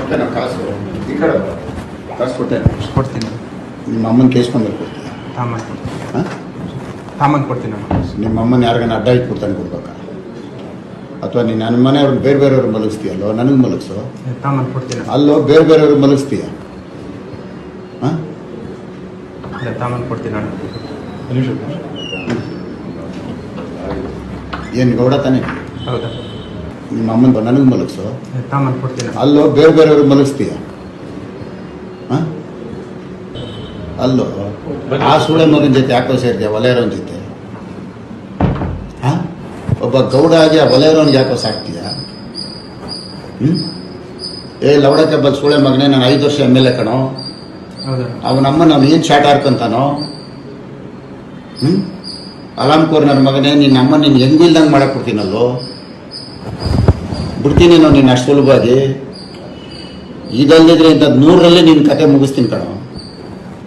ಕೊಡ್ತೇನೆ ಕಾಸು ಈ ಕಡೆ ಕಾಸು ಕೊಡ್ತೀನಿ. ನಿಮ್ಮ ಅಮ್ಮನ ಕೇಸ್ಕೊಂಡ್ರೆ ಕೊಡ್ತೀಯ? ಸಾಮಾನು ಕೊಡ್ತೀನಿ. ನಿಮ್ಮ ಅಮ್ಮನ ಯಾರಿಗಾನ ಅಡ್ಡ ಇಟ್ಬಿಡ್ತಾನೆ ಕೊಡ್ಬೇಕಾ? ಅಥವಾ ನೀನು ನನ್ನ ಮನೆಯವ್ರಿಗೆ ಬೇರೆ ಬೇರೆಯವ್ರು ಮಲಗಿಸ್ತೀಯಲ್ಲೋ, ನನಗೆ ಮಲಗಿಸೋ. ಸಾಮಾನು ಕೊಡ್ತೀನಿ. ಅಲ್ಲೋ ಬೇರೆ ಬೇರೆಯವ್ರಿಗೆ ಮಲಗಿಸ್ತೀಯ? ಸಾಮಾನು ಕೊಡ್ತೀನಿ. ಏನು ಗೌಡ ತಾನೆ? ಹೌದಾ? ನಿಮ್ಮ ಅಮ್ಮನ ನನಗೆ ಮಲಗಿಸೋ. ಸಾಮಾನು ಕೊಡ್ತೀನಿ. ಅಲ್ಲೋ ಬೇರೆ ಬೇರೆಯವ್ರಿಗೆ ಮಲಗಿಸ್ತೀಯ? ಅಲ್ಲೋ ಆ ಸೂಳೆ ಮಗನ ಜೊತೆ ಯಾಕೋ ಸೇರಿದೆ ವಲಯರೋನ್ ಜೊತೆ? ಒಬ್ಬ ಗೌಡ ಆಗಿ ಆ ವಲಯರೋನ್ಗೆ ಯಾಕೋ ಸಾಕ್ತೀಯ? ಲವಡಕ್ಕೆ ಬಲ್ ಸೂಳೆ ಮಗನೇ, ನಾನು 5 ವರ್ಷ MLA ಕಣೋ. ಅವನಮ್ಮ ನಾವು ಏನು ಶಾಟ್ ಹಾರ್ಕೊಂತಾನೋ? ಅಲಾಮ್ ನನ್ನ ಮಗನೇ, ನಿನ್ನ ಅಮ್ಮ ನೀನು ಹೆಂಗಿಲ್ದಂಗೆ ಮಾಡಕ್ ಕೊಡ್ತೀನಲ್ಲೋ, ಬಿಡ್ತೀನಿ ನಾವು ನಿನ್ನ ಅಷ್ಟು ಸುಲಭವಾಗಿ. ಇದಲ್ದಿದ್ರೆ ಇಂಥದ್ದು 100ರಲ್ಲಿ ನಿನ್ನ ಕತೆ ಮುಗಿಸ್ತೀನಿ ಕಣೋ.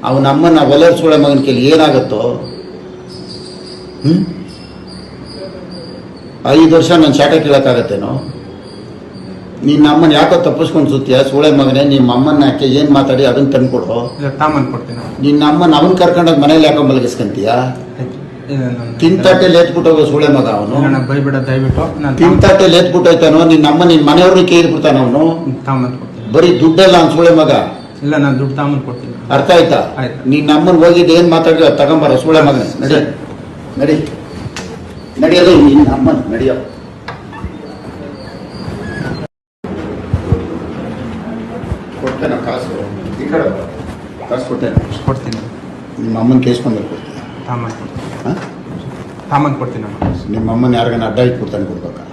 ಅವನಮ್ಮನ ಒಲೆಯ ಸೂಳೆ ಮಗನ ಕೈಲಿ ಏನಾಗುತ್ತೋ? 5 ವರ್ಷ ನಾನು ಶಾಟ ಕೇಳಕ್ಕಾಗತ್ತೇನೋ? ನಿನ್ನ ಅಮ್ಮನ ಯಾಕೋ ತಪ್ಪಿಸ್ಕೊಂಡು ಸುತ್ತೀಯ ಸೂಳೆ ಮಗನೇ? ನಿಮ್ಮ ಅಮ್ಮನ ಯಾಕೆ ಏನು ಮಾತಾಡಿ ಅದನ್ನ ತಂದ್ಕೊಡು. ನಿನ್ನ ಅಮ್ಮನ ಅವನ್ ಕರ್ಕೊಂಡೋಗಿ ಮನೇಲಿ ಯಾಕೋ ಮಲಗಿಸ್ಕೊಂತೀಯ? ತಿಂತಟ್ಟೆಲಿ ಎತ್ಬಿಟ್ಟು ಹೋಗೋ ಸೂಳೆ ಮಗ ಅವನು. ತಿಂತಟ್ಟೆಲಿ ಎತ್ಬಿಟ್ಟೋಯ್ತಾನೋ ನಿನ್ನ ಅಮ್ಮ, ನಿನ್ನ ಮನೆಯವ್ರನ್ನ ಕೇಳ್ಬಿಡ್ತಾನ ಅವನು. ಬರೀ ದುಡ್ಡಲ್ಲ ಅವ್ನು ಸೂಳೆ ಮಗ. ಇಲ್ಲ, ನಾನು ದುಡ್ಡು ತಾಮನ್ ಕೊಡ್ತೀನಿ. ಅರ್ಥ ಆಯ್ತಾ? ನಿನ್ನ ಅಮ್ಮನ ಹೋಗಿದ್ದು ಏನ್ ಮಾತಾಡಿದ ತಗೊಂಬಾರ ಸೂಳೆ ಮಗನೇ. ನಡಿ ನಡಿ ನಡಿಯೋದು ನಿನ್ನ ಅಮ್ಮನ ನಡಿಯೋ. ಕೊಡ್ತೇನೆ ಕಾಸು ಈ ಕಡೆ ಕಾಸು ಕೊಡ್ತೀನಿ. ನಿಮ್ಮ ಅಮ್ಮನ ಕೇಸ್ಕೊಂಡ್ರೆ ಕೊಡ್ತೀಯ? ಸಾಮಾನು ಕೊಡ್ತೀನಿ. ನಿಮ್ಮ ಅಮ್ಮನ ಯಾರಿಗಾನ ಅಡ್ಡ ಇಟ್ಬಿಡ್ತಾನೆ ಕೊಡ್ಬೇಕಾ?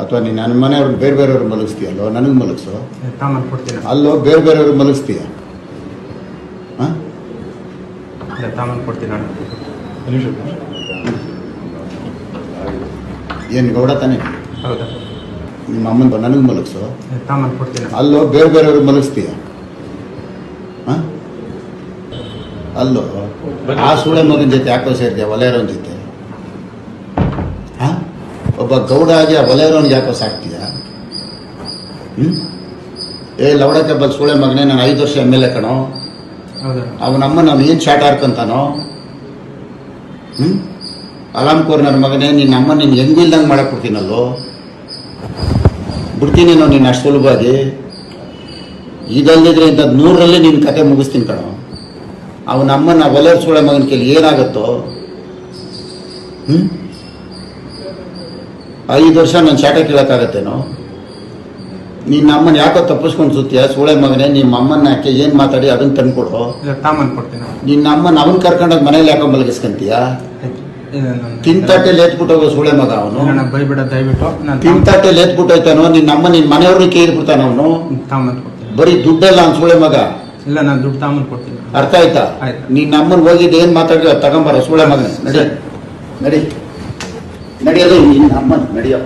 ಅಥವಾ ನೀನು ನನ್ನ ಮನೆಯವ್ರಿಗೆ ಬೇರೆ ಬೇರೆಯವ್ರು ಮಲಗಿಸ್ತೀಯಲ್ಲೋ, ನನಗೆ ಮಲಗಿಸೋ. ಸಾಮಾನು ಕೊಡ್ತೀನಿ. ಅಲ್ಲೋ ಬೇರೆ ಬೇರೆಯವ್ರಿಗೆ ಮಲಗಿಸ್ತೀಯ? ಸಾಮಾನು ಕೊಡ್ತೀನಿ. ಏನು ಗೌಡ ತಾನೆ? ಹೌದಾ? ನಿಮ್ಮ ಅಮ್ಮನ ನನಗೆ ಮಲಗಿಸೋ. ಸಾಮಾನು ಕೊಡ್ತೀನಿ. ಅಲ್ಲೋ ಬೇರೆ ಬೇರೆಯವ್ರಿಗೆ ಮಲಗಿಸ್ತೀಯ? ಅಲ್ಲೋ ಆ ಸೂಳೆ ಮಗನ ಜೊತೆ ಯಾಕೋ ಸೇರಿದೆ ವಲಯರೋನ್ ಜೊತೆ? ಒಬ್ಬ ಗೌಡ ಆಗಿ ಆ ವಲಯರೋನ್ಗೆ ಯಾಕೋ ಸಾಕ್ತೀಯ? ಲವಡಕ್ಕೆ ಬಲ್ ಸೂಳೆ ಮಗನೇ, ನಾನು 5 ವರ್ಷ MLA ಕಣೋ. ಅವನಮ್ಮ ನಾವು ಏನು ಶಾಟ್ ಹಾರ್ಕೊಂತಾನೋ? ಅಲಾಮ್ ನನ್ನ ಮಗನೇ, ನಿನ್ನ ಅಮ್ಮ ನೀನು ಹೆಂಗಿಲ್ದಂಗೆ ಮಾಡಕ್ ಕೊಡ್ತೀನಲ್ಲೋ, ಬಿಡ್ತೀನಿ ನಾವು ನಿನ್ನ ಅಷ್ಟು ಸುಲಭವಾಗಿ. ಇದಲ್ದಿದ್ರೆ ಇಂಥದ್ದು 100ರಲ್ಲಿ ನಿನ್ನ ಕತೆ ಮುಗಿಸ್ತೀನಿ ಕಣೋ. ಅವನಮ್ಮನ ಒಲೆಯ ಸೂಳೆ ಮಗನ ಕೈಲಿ ಏನಾಗುತ್ತೋ? 5 ವರ್ಷ ನಾನು ಶಾಟ ಕೇಳಕ್ಕಾಗತ್ತೇನೋ? ನಿನ್ನ ಅಮ್ಮನ ಯಾಕೋ ತಪ್ಪಿಸ್ಕೊಂಡು ಸುತ್ತೀಯ ಸೂಳೆ ಮಗನೇ? ನಿಮ್ಮ ಅಮ್ಮನ ಯಾಕೆ ಏನು ಮಾತಾಡಿ ಅದನ್ನ ತಂದ್ಕೊಡು. ನಿನ್ನ ಅಮ್ಮನ ಅವನ್ ಕರ್ಕೊಂಡೋಗಿ ಮನೇಲಿ ಯಾಕೋ ಮಲಗಿಸ್ಕೊಂತೀಯ? ತಿಂತಟ್ಟೆಲಿ ಎತ್ಬಿಟ್ಟು ಹೋಗೋ ಸೂಳೆ ಮಗ ಅವನು. ತಿಂತಟ್ಟೆಲಿ ಎತ್ಬಿಟ್ಟೋಯ್ತಾನೋ ನಿನ್ನ ಅಮ್ಮ, ನಿನ್ನ ಮನೆಯವ್ರನ್ನ ಕೇಳ್ಬಿಡ್ತಾನ ಅವನು. ಬರೀ ದುಡ್ಡಲ್ಲ ಅವ್ನು ಸೂಳೆ ಮಗ. ಇಲ್ಲ, ನಾನು ದುಡ್ಡು ತಾಮನ್ ಕೊಡ್ತೀನಿ. ಅರ್ಥ ಆಯ್ತಾ? ನಿನ್ನ ಅಮ್ಮನ ಹೋಗಿದ್ದು ಏನ್ ಮಾತಾಡಿದ ತಗೊಂಬಾರ ಸೂಳೆ ಮಗನೇ. ನಡಿ ನಡಿ ನಡಿಯೋದು ನಿನ್ನ ಅಮ್ಮನ ನಡಿಯೋ.